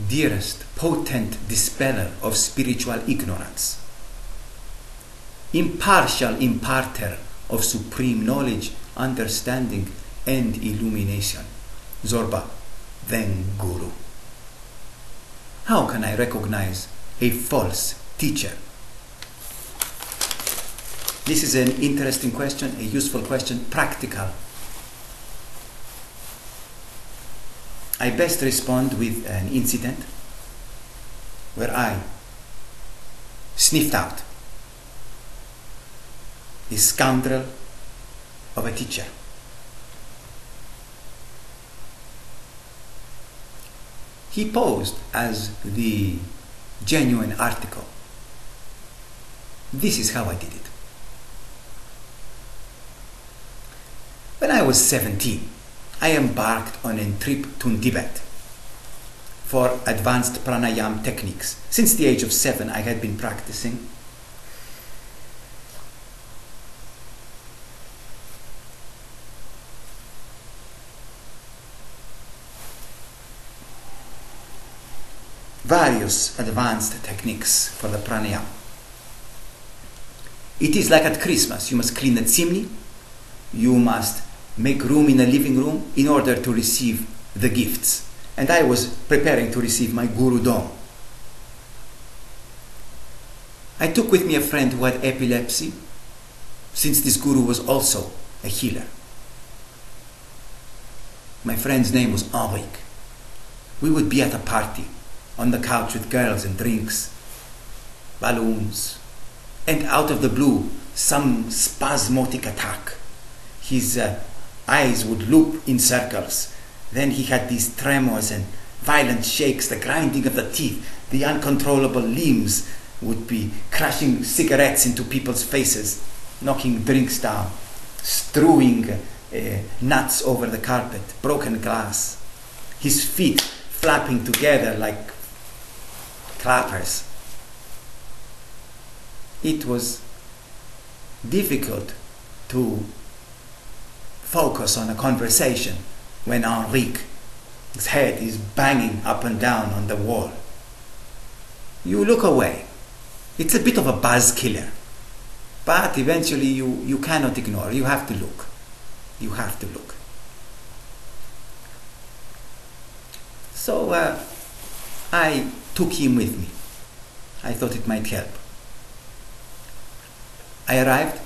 dearest, potent dispeller of spiritual ignorance, impartial imparter of supreme knowledge, understanding, and illumination, Zorba the Guru. How can I recognize a false teacher? This is an interesting question, a useful question, practical. I best respond with an incident where I sniffed out a scoundrel of a teacher. He posed as the genuine article. This is how I did it. When I was 17, I embarked on a trip to Tibet for advanced pranayama techniques. Since the age of 7, I had been practicing. Various advanced techniques for the pranayama. It is like at Christmas. You must clean the chimney. You must make room in the living room in order to receive the gifts. And I was preparing to receive my Guru Dom. I took with me a friend who had epilepsy, since this Guru was also a healer. My friend's name was Henrique. We would be at a party on the couch with girls and drinks, balloons, and out of the blue, some spasmodic attack. His eyes would loop in circles. Then he had these tremors and violent shakes, the grinding of the teeth, the uncontrollable limbs would be crushing cigarettes into people's faces, knocking drinks down, strewing nuts over the carpet, broken glass, his feet flapping together like clappers. It was difficult to focus on a conversation when Henrique's head is banging up and down on the wall. You look away. It's a bit of a buzz killer, but eventually you cannot ignore. You have to look. You have to look. So I took him with me. I thought it might help. I arrived,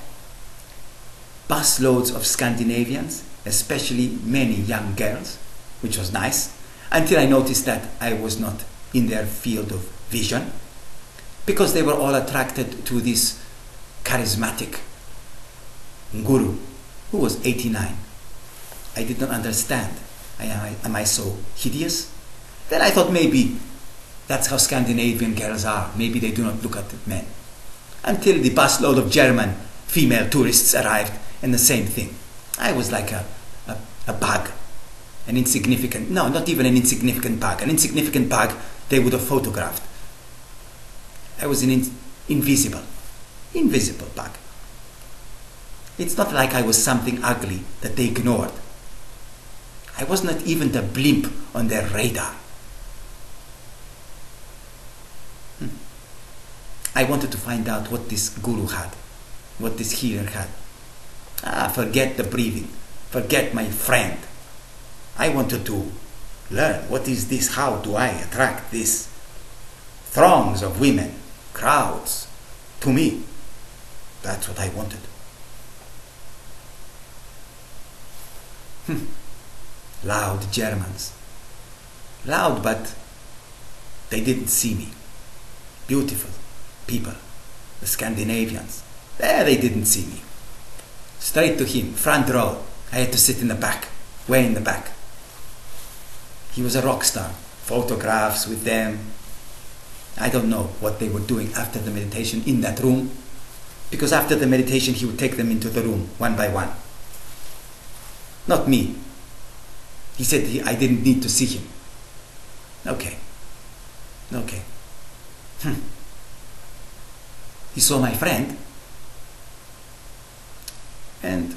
busloads of Scandinavians, especially many young girls, which was nice, until I noticed that I was not in their field of vision, because they were all attracted to this charismatic Guru, who was 89. I did not understand. Am I so hideous? Then I thought maybe that's how Scandinavian girls are. Maybe they do not look at men. Until the busload of German female tourists arrived, and the same thing. I was like a bug, an insignificant, no, not even an insignificant bug. An insignificant bug they would have photographed. I was an invisible bug. It's not like I was something ugly that they ignored. I was not even the blimp on their radar. I wanted to find out what this Guru had, what this healer had. Forget the breathing, forget my friend. I wanted to learn, what is this? How do I attract these throngs of women, crowds, to me? That's what I wanted. Loud Germans. Loud, but they didn't see me. Beautiful people, the Scandinavians. There they didn't see me. Straight to him, front row. I had to sit in the back, way in the back. He was a rock star. Photographs with them. I don't know what they were doing after the meditation in that room, because after the meditation he would take them into the room one by one. Not me. He said I didn't need to see him. Okay. He saw my friend, and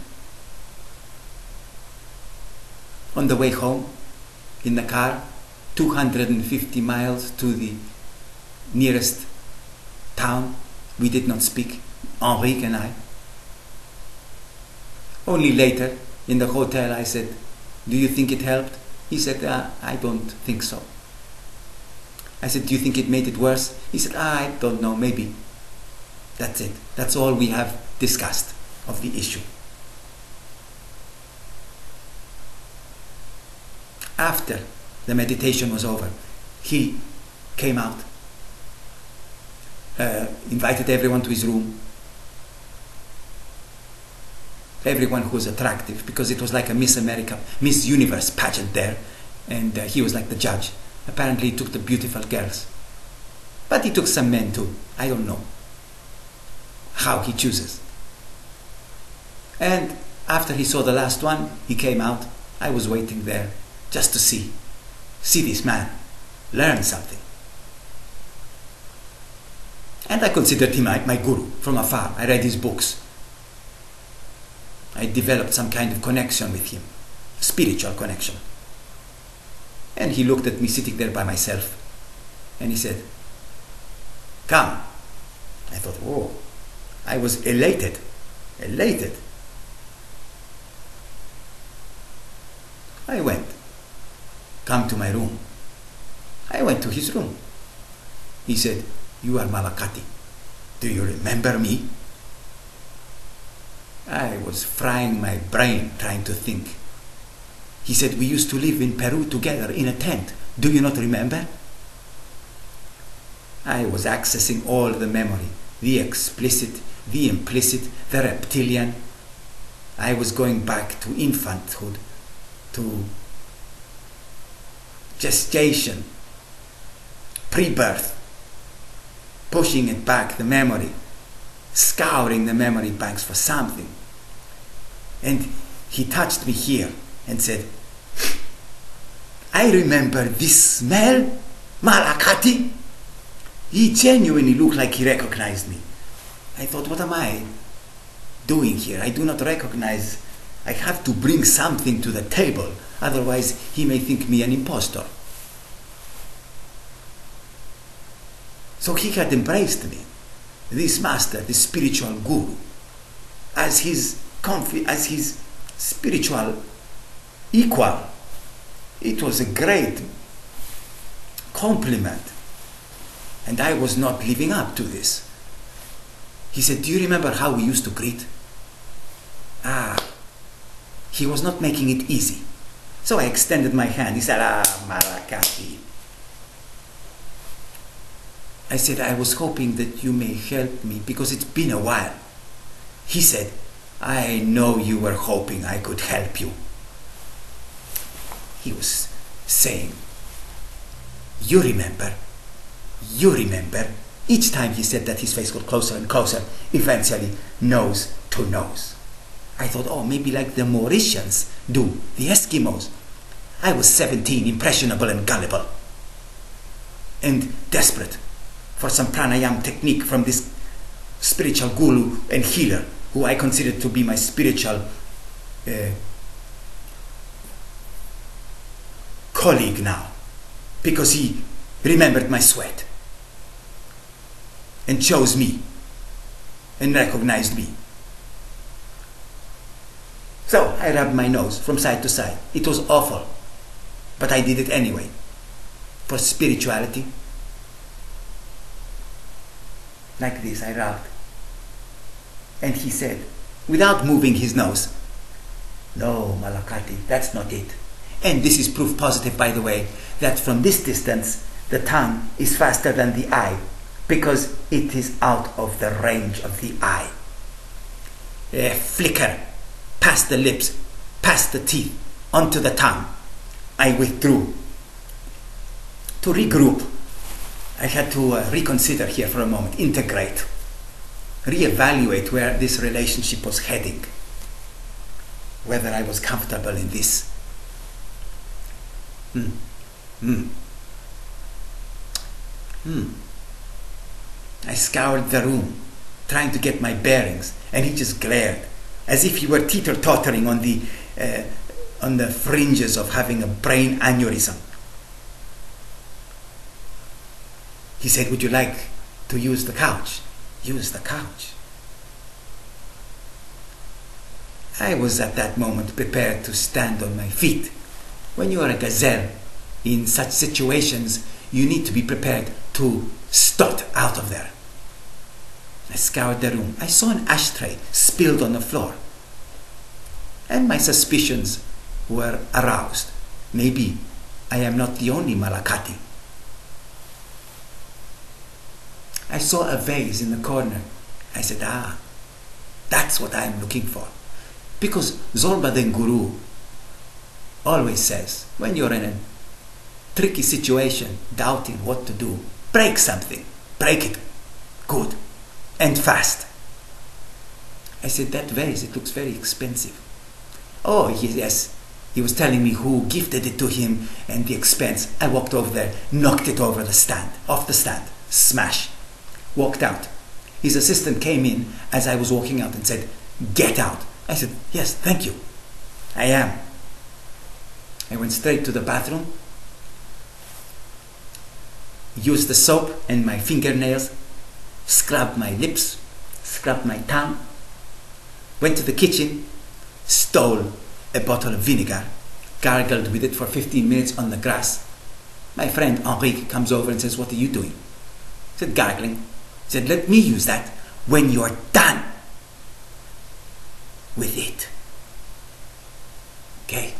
on the way home, in the car, 250 miles to the nearest town. We did not speak, Henrique and I. Only later, in the hotel, I said, "Do you think it helped?" He said, "I don't think so." I said, "Do you think it made it worse?" He said, "I don't know, maybe." That's it. That's all we have discussed of the issue. After the meditation was over, he came out, invited everyone to his room. Everyone who was attractive, because it was like a Miss America, Miss Universe pageant there, and he was like the judge. Apparently he took the beautiful girls, but he took some men too. I don't know how he chooses. And after he saw the last one, he came out. I was waiting there just to see this man, learn something. And I considered him my guru from afar. I read his books. I developed some kind of connection with him, spiritual connection. And he looked at me sitting there by myself, and he said, "Come." I thought, whoa. I was elated. I went. "Come to my room." I went to his room. He said, "You are Malakati. Do you remember me?" I was frying my brain trying to think. He said, "We used to live in Peru together in a tent. Do you not remember?" I was accessing all the memory, the explicit, the implicit, the reptilian. I was going back to infanthood, to gestation, pre-birth, pushing it back, the memory, scouring the memory banks for something. And he touched me here and said, "I remember this smell, Malakati." He genuinely looked like he recognized me. I thought, what am I doing here? I do not recognize. I have to bring something to the table, otherwise he may think me an impostor. So he had embraced me, this master, this spiritual guru, as his spiritual equal. It was a great compliment, and I was not living up to this. He said, "Do you remember how we used to greet?" He was not making it easy. So I extended my hand. He said, Marakati. I said, "I was hoping that you may help me because it's been a while." He said, "I know you were hoping I could help you." He was saying, you remember. Each time he said that, his face got closer and closer, eventually nose to nose. I thought, oh, maybe like the Mauritians do, the Eskimos. I was 17, impressionable and gullible, and desperate for some pranayama technique from this spiritual guru and healer, who I considered to be my spiritual colleague now, because he remembered my sweat and chose me and recognized me. So I rubbed my nose from side to side. It was awful, but I did it anyway, for spirituality. Like this, I rubbed. And he said, without moving his nose, "No, Malakati, that's not it." And this is proof positive, by the way, that from this distance, the tongue is faster than the eye, because it is out of the range of the eye. A flicker past the lips, past the teeth, onto the tongue. I withdrew. To regroup, I had to reconsider here for a moment, integrate, reevaluate where this relationship was heading, whether I was comfortable in this. I scoured the room, trying to get my bearings, and he just glared, as if he were teeter-tottering on the fringes of having a brain aneurysm. He said, would you like to use the couch? Use the couch. I was at that moment prepared to stand on my feet. When you are a gazelle, in such situations, you need to be prepared to strut out of there. I scoured the room. I saw an ashtray spilled on the floor. And my suspicions were aroused. Maybe I am not the only Malakati. I saw a vase in the corner. I said, that's what I am looking for. Because Zorba the Guru always says, when you're in a tricky situation, doubting what to do, break something. Break it. Good. And fast. I said, that vase, it looks very expensive. Oh, yes. He was telling me who gifted it to him and the expense. I walked over there, knocked it over the stand, off the stand, smash. Walked out. His assistant came in as I was walking out and said, get out. I said, yes, thank you. I am. I went straight to the bathroom, used the soap and my fingernails, scrubbed my lips, scrubbed my tongue, went to the kitchen, stole a bottle of vinegar, gargled with it for 15 minutes on the grass. My friend Henri comes over and says, what are you doing? I said, gargling. He said, let me use that when you're done with it. Okay?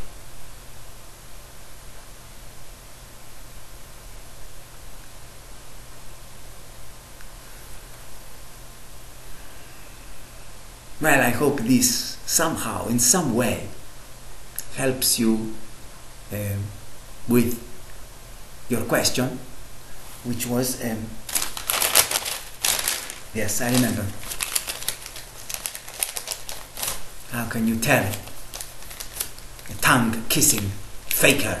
Well, I hope this somehow, in some way, helps you with your question, which was, yes, I remember. How can you tell a tongue-kissing faker?